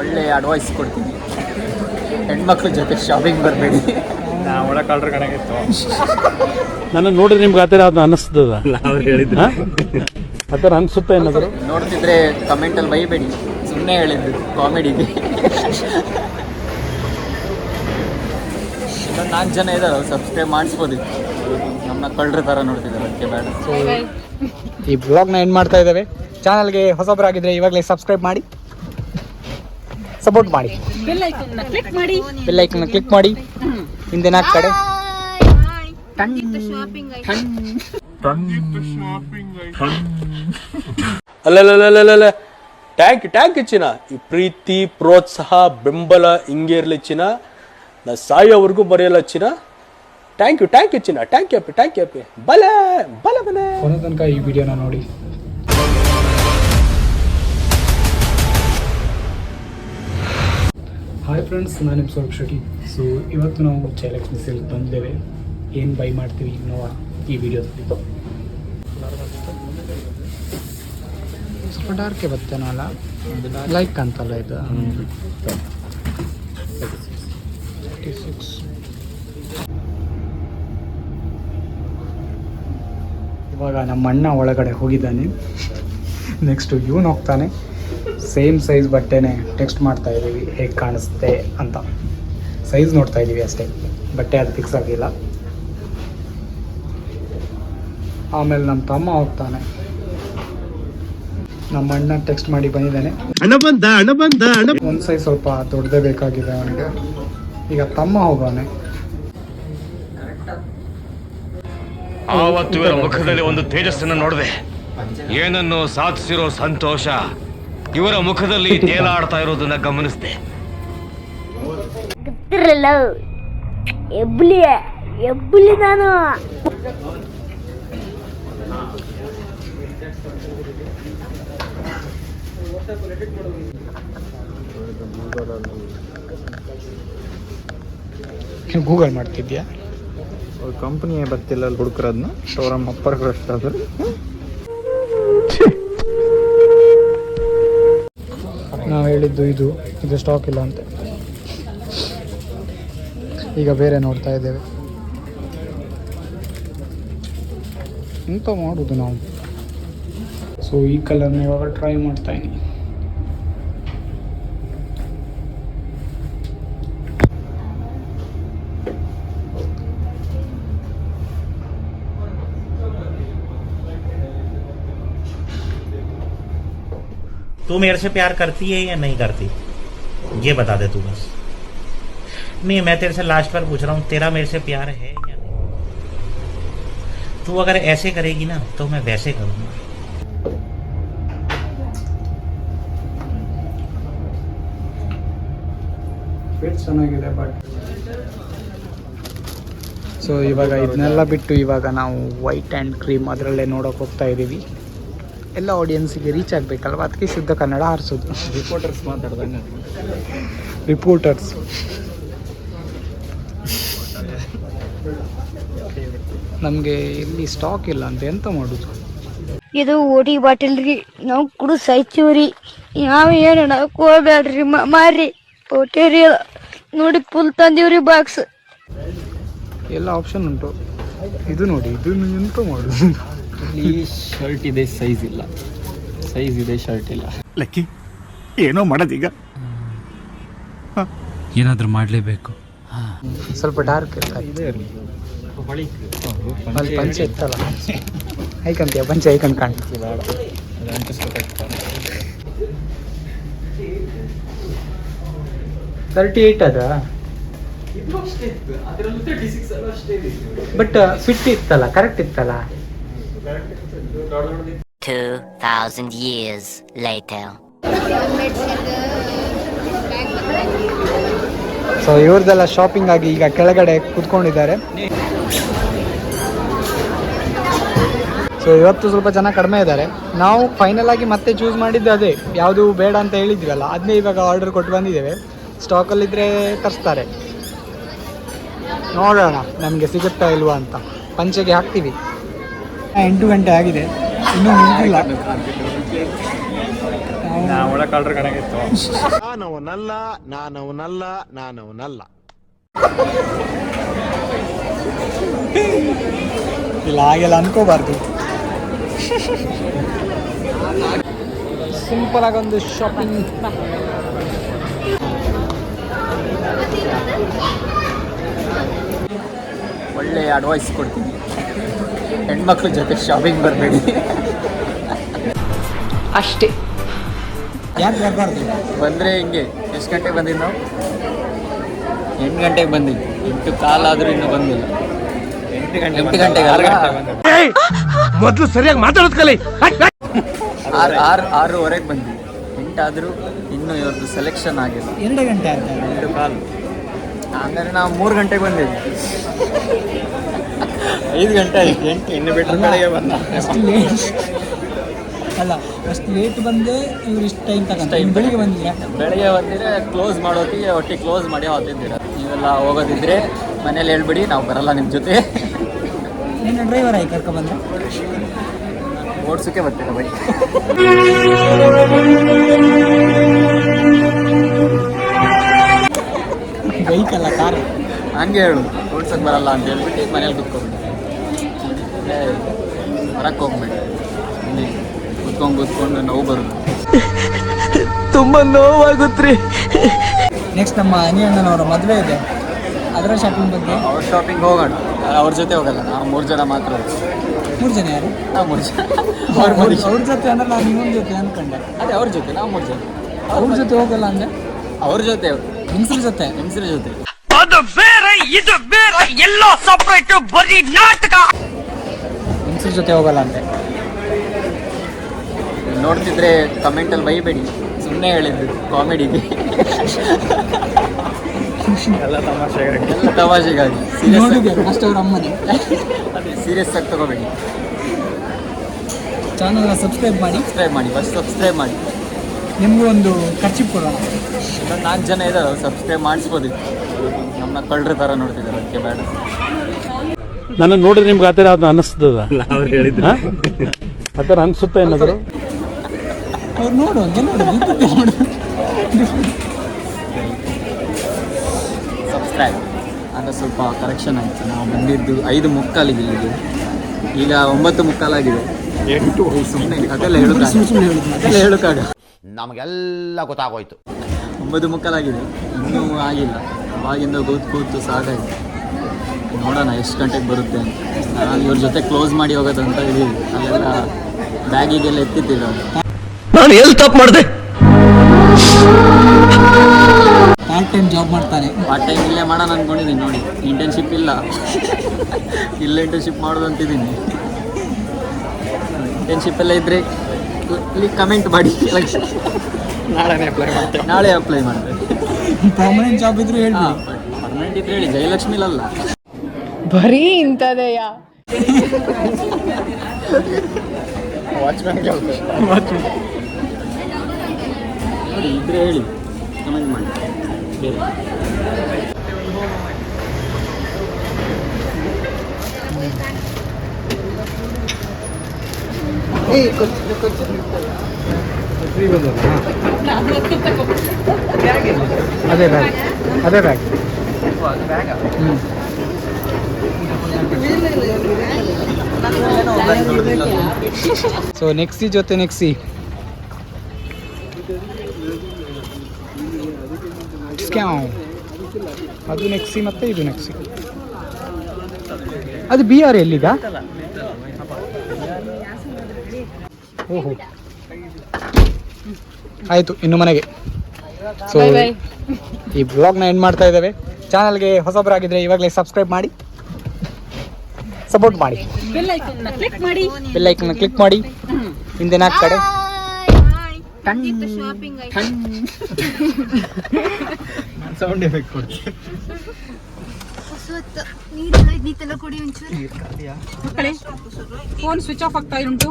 ಒಳ್ಳೆ ಅಡ್ವೈಸ್ ಕೊಡ್ತೀನಿ, ಹೆಣ್ಮಕ್ಳ ಜೊತೆ ಶಾಪಿಂಗ್ ಬರಬೇಡಿ. ನಾ ಒಳಗೆ ಕಳ್ರ ಕಣಗಿತ್ತು. ನನ್ನ ನೋಡಿದ್ರೆ ನಿಮ್ಗೆ ಆ ಥರ ಅದು ಅನ್ನಿಸ್ತದ? ಅವ್ರು ಹೇಳಿದ್ರು ಆ ಥರ ಅನಿಸುತ್ತೆ ಏನಾದರೂ? ನೋಡ್ತಿದ್ರೆ ಕಮೆಂಟಲ್ಲಿ ಬೈಬೇಡಿ, ಸುಮ್ಮನೆ ಹೇಳಿದ್ದು ಕಾಮಿಡಿಗೆ. ಇನ್ನೊಂದು 4 ಜನ ಇದ್ದಾರೆ, ಸಬ್ಸ್ಕ್ರೈಬ್ ಮಾಡಿಸ್ಬೋದಿತ್ತು. ನಮ್ಮನ್ನ ಕಳ್ರ ಥರ ನೋಡ್ತಿದ್ದಾರೆ, ಅದಕ್ಕೆ ಬೇಡ. ಈ ಬ್ಲಾಗ್ನ ಎಂಡ್ ಮಾಡ್ತಾ ಇದ್ದೇವೆ. ಚಾನಲ್ಗೆ ಹೊಸಬರಾಗಿದ್ದರೆ ಇವಾಗಲೇ ಸಬ್ಸ್ಕ್ರೈಬ್ ಮಾಡಿ, ಸಪೋರ್ಟ್ ಮಾಡಿ, ಬೆಲ್ ಐಕನ್ನ ಕ್ಲಿಕ್ ಮಾಡಿ. ಹಿಂದಿನ ಕಡೆ ಅಲ್ಲಲ್ಲ ಟ್ಯಾಂಕ್ ಚಿನ್ನ. ಈ ಪ್ರೀತಿ, ಪ್ರೋತ್ಸಾಹ, ಬೆಂಬಲ ಹಿಂಗೆ ಇರಲಿ ಚಿನ್ನ. ನಾ ಸಾಯೋವರೆಗೂ ಬರೆಯಲ್ಲ ಚಿನ್ನ. ಥ್ಯಾಂಕ್ ಯು ಚಿನ್ನ. ಥ್ಯಾಂಕ್ ಯು ಬಲೆ ಕೊನೆ ತನಕ ಈ ವಿಡಿಯೋನ ನೋಡಿ. ಹಾಯ್ ಫ್ರೆಂಡ್ಸ್, ನಾನು ನಿಮ್ಮ ಸ್ವರೂಪ್ ಶೆಟ್ಟಿ. ಸೊ ಇವತ್ತು ನಾವು ಜಯಲಕ್ಷ್ಮಿ ಸಿಲ್ಕ್ ಬಂದಿದ್ದೇವೆ. ಏನು ಬೈ ಮಾಡ್ತೀವಿ ನೋಡೋಣ ಈ ವಿಡಿಯೋದಲ್ಲಿ. ಸ್ವಲ್ಪ ಡಾರ್ಕೆ ಬರ್ತೇನೋ ಅಲ್ಲ, ಲೈಕ್ ಅಂತಲ್ಲ ಇದು. 36. ಇವಾಗ ನಮ್ಮ ಅಣ್ಣ ಒಳಗಡೆ ಹೋಗಿದ್ದಾನೆ, ನೆಕ್ಸ್ಟು ಇವನು ಹೋಗ್ತಾನೆ. ಸೇಮ್ ಸೈಜ್ ಬಟ್ಟೆನೇ ಟೆಕ್ಸ್ಟ್ ಮಾಡ್ತಾ ಇದ್ದೀವಿ ಹೇಗೆ ಕಾಣಿಸುತ್ತೆ ಅಂತ. ಸೈಜ್ ನೋಡ್ತಾ ಇದ್ದೀವಿ ಅಷ್ಟೇ, ಬಟ್ಟೆ ಅದು ಫಿಕ್ಸ್ ಆಗಿಲ್ಲ. ಆಮೇಲೆ ನಮ್ಮ ತಮ್ಮ ಹೋಗ್ತಾನೆ. ನಮ್ಮ ಅಣ್ಣ ಟೆಕ್ಸ್ಟ್ ಮಾಡಿ ಬಂದಿದ್ದಾನೆ, ಒಂದು ಸೈಜ್ ಸ್ವಲ್ಪ ದೊಡ್ಡದೇ ಬೇಕಾಗಿದೆ ಅವನಿಗೆ. ಈಗ ತಮ್ಮ ಹೋಗೋನೆ. ಆವತ್ತು ಇವರ ಮುಖದಲ್ಲಿ ಒಂದು ತೇಜಸ್ಸನ್ನು ನೋಡಿದೆ. ಏನನ್ನು ಸಾಧಿಸಿರೋ ಸಂತೋಷ ಇವರ ಮುಖದಲ್ಲಿ ತೇಲಾಡ್ತಾ ಇರೋದನ್ನ ಗಮನಿಸಿದೆ. ಎಬ್ಬುಲಿ ನಾನು ಗೂಗಲ್ ಮಾಡ್ತಿದ್ಯಾ? ಕಂಪ್ನಿಯೇ ಬರ್ತಿಲ್ಲ ಅಲ್ಲಿ ಹುಡುಕ್ರದ್ನ ಶೋರೂಮ್ ಅಪ್ಪರ್ ಕ್ರಸ್ಟ್ ಆದ್ರೆ. ನಾವು ಹೇಳಿದ್ದು ಇದು ಸ್ಟಾಕ್ ಇಲ್ಲ ಅಂತ. ಈಗ ಬೇರೆ ನೋಡ್ತಾ ಇದ್ದೇವೆ. ಎಂತ ಮಾಡೋದು ನಾವು? ಸೊ ಈ ಕಲರ್ನ ಇವಾಗ ಟ್ರೈ ಮಾಡ್ತಾ ಇದ್ದೀನಿ. तू मेरे से प्यार करती है या नहीं करती, ये बता दे तू बस. नहीं, मैं तेरे से लास्ट बार पूछ रहा हूँ, तेरा मेरे से प्यार है या नहीं? तू अगर ऐसे करेगी ना तो मैं वैसे करूँगा. ಚೆನ್ನಾಗಿದೆ ಬಟ್. ಸೊ ಇವಾಗ ಇದನ್ನೆಲ್ಲ ಬಿಟ್ಟು ಇವಾಗ ನಾವು ವೈಟ್ ಆ್ಯಂಡ್ ಕ್ರೀಮ್ ಅದರಲ್ಲೇ ನೋಡೋಕೆ ಹೋಗ್ತಾ ಇದ್ದೀವಿ. ಎಲ್ಲ ಆಡಿಯನ್ಸಿಗೆ ರೀಚ್ ಆಗಬೇಕಲ್ವ, ಅದಕ್ಕೆ ಶುದ್ಧ ಕನ್ನಡ ಹಾರಿಸೋದು. ರಿಪೋರ್ಟರ್ಸ್ ಮಾತಾಡ್ದಂಗೆ. ರಿಪೋರ್ಟರ್ಸ್ ನಮಗೆ ಇಲ್ಲಿ ಸ್ಟಾಕ್ ಇಲ್ಲ ಅಂತ ಎಂತ ಮಾಡೋದು? ಇದು ಓಡಿ ಬಾಟಲ್ ರೀ, ನಾವು ಕುಡು ಸಾಯ್ತೀವ್ರಿ. ಯಾವ ಏನು ಹೋಗ್ಬೇಡ್ರಿ ಮಾರ್ರಿ. ಓಟೇರಿ ನೋಡಿ ಫುಲ್ ತಂದೀವ್ರಿ ಬಾಕ್ಸ್. ಎಲ್ಲ ಆಪ್ಷನ್ ಉಂಟು. ಇದು ನೋಡಿ, ಇದು ಎಂತ ಮಾಡೋದು? ಇಲ್ಲಿ ಶರ್ಟ್ ಇದೆ, ಸೈಜ್ ಇಲ್ಲ. ಸೈಜ್ ಇದೆ, ಶರ್ಟ್ ಇಲ್ಲ. ಲಕ್ಕಿ ಏನೋ ಮಾಡೋದೀಗ, ಏನಾದರೂ ಮಾಡಲೇಬೇಕು. ಸ್ವಲ್ಪ ಡಾರ್ಕ್ ಇರ್ತಾರೆ. ಅಲ್ಲಿ ಪಂಚೆ ಇತ್ತಲ್ಲ, ಐಕಂತೀಯ ಪಂಚೆ ಐಕಂತ ಕಾಣ್ತೀವಿ. 38 ಅದ, ಬಟ್ ಫಿಟ್ ಇತ್ತಲ್ಲ, ಕರೆಕ್ಟ್ ಇತ್ತಲ್ಲ. 2000 years later. ಸೊ ಇವ್ರದೆಲ್ಲ ಶಾಪಿಂಗ್ ಆಗಿ ಈಗ ಕೆಳಗಡೆ ಕೂತ್ಕೊಂಡಿದ್ದಾರೆ. ಸೊ ಇವತ್ತು ಸ್ವಲ್ಪ ಜನ ಕಡಿಮೆ ಇದ್ದಾರೆ. ನಾವು ಫೈನಲ್ ಆಗಿ ಮತ್ತೆ ಚೂಸ್ ಮಾಡಿದ್ದು ಅದೇ, ಯಾವುದು ಬೇಡ ಅಂತ ಹೇಳಿದ್ವಲ್ಲ ಅದನ್ನೇ ಇವಾಗ ಆರ್ಡರ್ ಕೊಟ್ಟು ಬಂದಿದ್ದೇವೆ. ಸ್ಟಾಕಲ್ಲಿದ್ದರೆ ತರಿಸ್ತಾರೆ, ನೋಡೋಣ ನಮಗೆ ಸಿಗುತ್ತಾ ಇಲ್ವಾ ಅಂತ. ಪಂಚೆಗೆ ಹಾಕ್ತೀವಿ. 8 ಗಂಟೆ ಆಗಿದೆ, ಇನ್ನೂ ಮುಗಿದಿಲ್ಲ. ನಾವು ಇಲ್ಲ ಹಾಗೆಲ್ಲ ಅನ್ಕೋಬಾರ್ದು. ಸಿಂಪಲ್ ಆಗಿ ಒಂದು ಶಾಪಿಂಗ್. ಒಳ್ಳೆ ಅಡ್ವೈಸ್ ಕೊಡ್ತೀನಿ, ಹೆಣ್ಮಕ್ಳ ಜೊತೆ ಶಾಪಿಂಗ್ ಬರಬೇಡಿ. ಅಷ್ಟೇ. ಯಾಕೆ ಬರಬಾರ್ದು? ಬಂದರೆ ಹಿಂಗೆ ಎಷ್ಟು ಗಂಟೆಗೆ ಬಂದಿದ್ದು ನಾವು? 8 ಗಂಟೆಗೆ ಬಂದಿದ್ದು. 8 ಕಾಲಾದರೂ ಇನ್ನೂ ಬಂದಿಲ್ಲ. 8 ಗಂಟೆಗೆ ಅಲ್ಲ, ಮೊದಲು ಸರಿಯಾಗಿ ಮಾತಾಡೋದು ಕಲಿ. 6:30 ಬಂದ್ವಿ. 8 ಆದರೂ ಇನ್ನೂ ಇವತ್ತು ಸೆಲೆಕ್ಷನ್ ಆಗಿಲ್ಲ. 2 ಗಂಟೆ ಅಂತ. 8 ಕಾಲು ಅಂದರೆ ನಾವು 3 ಗಂಟೆಗೆ ಬಂದಿದ್ವಿ. 5 ಗಂಟೆ ಆಯ್ತು. 8 ಇನ್ನು ಬಿಟ್ಟರೆ ಬೆಳಗ್ಗೆ ಬಂದ. ಅಷ್ಟು ಲೇಟ್ ಅಲ್ಲ, ಅಷ್ಟು ಲೇಟ್ ಬಂದೆ ಇವ್ರು ಇಷ್ಟು ಟೈಮ್ ತಗೊಂಡು ಬೆಳಿಗ್ಗೆ ಬಂದಿದ್ದೀರಾ? ಬೆಳಗ್ಗೆ ಬಂದಿದ್ರೆ ಕ್ಲೋಸ್ ಮಾಡೋತ್ತಿಗೆ ಒಟ್ಟಿಗೆ ಕ್ಲೋಸ್ ಮಾಡಿ ಹೊತ್ತಿದ್ದೀರ. ನೀವೆಲ್ಲ ಹೋಗೋದಿದ್ರೆ ಮನೇಲಿ ಹೇಳ್ಬಿಡಿ, ನಾವು ಬರಲ್ಲ ನಿಮ್ಮ ಜೊತೆ. ನೀನು ಡ್ರೈವರ್ ಆಗಿ ಕರ್ಕೊಬಂದ್ರೆ ಓಡಿಸೋಕ್ಕೆ ಬರ್ತೀರ ಬೈಕ್. ಬೈಕಲ್ಲ, ಕಾರು. ಹಂಗೆ ಹೇಳು, ಓಡ್ಸೋಕ್ಕೆ ಬರಲ್ಲ ಅಂತ ಹೇಳ್ಬಿಟ್ಟು ಮನೇಲಿ ಕುತ್ಕೊಬಿಡಿ. ಹೊರಕ್ಕೆ ಹೋಗ್ಬೇಡಿ, ಇಲ್ಲಿ ಕೂತ್ಕೊಂಡು ನೋವು ಬರುತ್ತೆ. ತುಂಬ ನೋವಾಗುತ್ತೆ. ನೆಕ್ಸ್ಟ್ ನಮ್ಮ ಅನಿಯಣ್ಣನವರ ಮದುವೆ ಇದೆ, ಅದರ ಶಾಪಿಂಗ್ ಬಗ್ಗೆ. ಅವ್ರ ಶಾಪಿಂಗ್ ಹೋಗೋಣ, ಅವ್ರ ಜೊತೆ ಹೋಗಲ್ಲ, ನಾವು 3 ಜನ ಮಾತ್ರ. 3 ಜನ ಯಾರು? ನಾವು 3 ಜನ. ಅವ್ರ ಜೊತೆ ಅಂದ್ರೆ ನಾನು ಇನ್ನೊಂದು ಜೊತೆ ಅಂದ್ಕೊಂಡೆ. ಅದೇ ಅವ್ರ ಜೊತೆ, ನಾವು 3 ಜನ. ಅವ್ರ ಜೊತೆ ಹೋಗಲ್ಲ ಅಂದರೆ ಅವ್ರ ಜೊತೆ, ಹೆಂಗಸ್ರ ಜೊತೆ. ಹೆಂಗಸ್ರ ಜೊತೆ. ಅದು ಬೇರೆ ಇದು ಬೇರೆ, ಎಲ್ಲ ಸಪರೇಟ್, ಬರೀ ನಾಟಕ. ಹೆಂಗಸ್ರ ಜೊತೆ ಹೋಗಲ್ಲ ಅಂತೆ. ನೋಡ್ತಿದ್ರೆ ಕಮೆಂಟಲ್ಲಿ ಬೈಬೇಡಿ, ಸುಮ್ಮನೆ ಹೇಳಿದ್ದು ಕಾಮಿಡಿಗೆ. ಎಲ್ಲ ತಮಾಷೆಗಾಗಿ. ನೋಡಿದ್ದೆ ಫಸ್ಟ್ ಅವ್ರ ಅಮ್ಮನೇ. ಸೀರಿಯಸ್ ಆಗಿ ತಗೋಬೇಡಿ. ಚಾನಲ್ನ ಸಬ್ಸ್ಕ್ರೈಬ್ ಮಾಡಿ. ಫಸ್ಟ್ ಸಬ್ಸ್ಕ್ರೈಬ್ ಮಾಡಿ. ನಿಮಗೂ ಒಂದು ಖರ್ಚಿಪ್ ಕೊಡೋಣ. ಇನ್ನೊಂದು 4 ಜನ ಇದ್ದಾರೆ, ಸಬ್ಸ್ಕ್ರೈಬ್ ಮಾಡಿಸ್ಬೋದಿತ್ತು. ನಮ್ಮನ್ನ ಕಳ್ಳರ ಥರ ನೋಡ್ತಿದ್ದಾರೆ, ಅದಕ್ಕೆ ಬೇಡ. ನನ್ನ ನೋಡಿದ್ರೆ ನಿಮ್ಗೆ ಆ ಥರ ಅದು ಅನ್ನಿಸ್ತದ? ಆ ಥರ ಅನಿಸುತ್ತೆ ಏನಾದರೂ? ಅವ್ರು ನೋಡು, ಹಂಗೆ ನೋಡು. ಸಬ್ಸ್ಕ್ರೈಬ್ ಆಗ ಸ್ವಲ್ಪ ಕರೆಕ್ಷನ್ ಆಯಿತು. ನಾವು ಬಂದಿದ್ದು 5:45 ಇಲ್ಲಿಗೆ, ಈಗ 9:45 ಸುಮ್ಮನೆ ಅದೆಲ್ಲ ಹೇಳೋಕ್ಕಾಗ. ನಮಗೆಲ್ಲ ಗೊತ್ತಾಗೋಯ್ತು. 9:45 ಇನ್ನೂ ಆಗಿಲ್ಲ. ಅವಾಗಿಂದ ಕೂತು ಸಾಕಾಯ್ತು. ನೋಡೋಣ ಎಷ್ಟು ಗಂಟೆಗೆ ಬರುತ್ತೆ ಅಂತ. ನಾನು ಇವ್ರ ಜೊತೆ ಕ್ಲೋಸ್ ಮಾಡಿ ಹೋಗೋದಂತ ಇದೀವಿ. ಅಲ್ಲೆಲ್ಲ ಬ್ಯಾಗಿಗೆಲ್ಲ ಎತ್ತಿದ್ದಿಲ್ಲ. ನಾನು ಎಲ್ಲಿ ತಪ್ಪು ಮಾಡಿದೆ? ಪಾರ್ಟ್ ಟೈಮ್ ಜಾಬ್ ಮಾಡ್ತಾನೆ. ಪಾರ್ಟ್ ಟೈಮ್ ಇಲ್ಲೇ ಮಾಡೋಣ ಅಂದ್ಕೊಂಡಿದ್ದೀನಿ. ನೋಡಿ, ಇಂಟರ್ನ್ಶಿಪ್ ಇಲ್ಲ, ಇಲ್ಲೇ ಇಂಟರ್ನ್ಶಿಪ್ ಮಾಡೋದು ಅಂತಿದ್ದೀನಿ. ಇಂಟರ್ನ್ಶಿಪ್ ಎಲ್ಲ ಇದ್ದರೆ ಇಲ್ಲಿ ಕಮೆಂಟ್ ಮಾಡಿ, ನಾಳೆ ಅಪ್ಲೈ ಮಾಡ್ತೇವೆ. ಪರ್ಮನೆಂಟ್ ಜಾಬ್ ಇದ್ರು ಹೇಳಿ. ಪರ್ಮನೆಂಟ್ ಇದ್ರೆ ಹೇಳಿ, ಜಯಲಕ್ಷ್ಮಿಲಲ್ಲ. ಬರೀ ಇಂಥದೆಯಾ? ವಾಚ್ಮ್ಯಾನ್ ನೋಡಿ, ಇದ್ರೆ ಹೇಳಿ, ಕಮೆಂಟ್ ಮಾಡಿ. ಬೇರೆ ಅದೇ ಬ್ಯಾಗ್. ಸೊ ನೆಕ್ಸಿ ಜೊತೆ ನೆಕ್ಸಿ. ಅದು ನೆಕ್ಸಿ ಮತ್ತೆ ಇದು ನೆಕ್ಸಿ. ಅದು BR ಎಲ್ಲಿಗ? ಓಹೋ, ಆಯಿತು, ಇನ್ನು ಮನೆಗೆ. ಸೊ ಈ ಬ್ಲಾಗ್ನ ಎಂಡ್ ಮಾಡ್ತಾ ಇದ್ದೇವೆ. ಚಾನಲ್ಗೆ ಹೊಸಬರಾಗಿದ್ದರೆ ಇವಾಗಲೇ ಸಬ್ಸ್ಕ್ರೈಬ್ ಮಾಡಿ, ಸಪೋರ್ಟ್ ಮಾಡಿ, ಬೆಲ್ ಐಕನ್ನ ಕ್ಲಿಕ್ ಮಾಡಿ. ಹಿಂದೆ 4 ಕಡೆ ಸೌಂಡ್ ಎಫೆಕ್ಟ್ ಕೊಡಿ. ನೀರು ಕೊಡಿ ಒಂಚೂರು. ಫೋನ್ ಸ್ವಿಚ್ ಆಫ್ ಆಗ್ತಾ ಉಂಟು.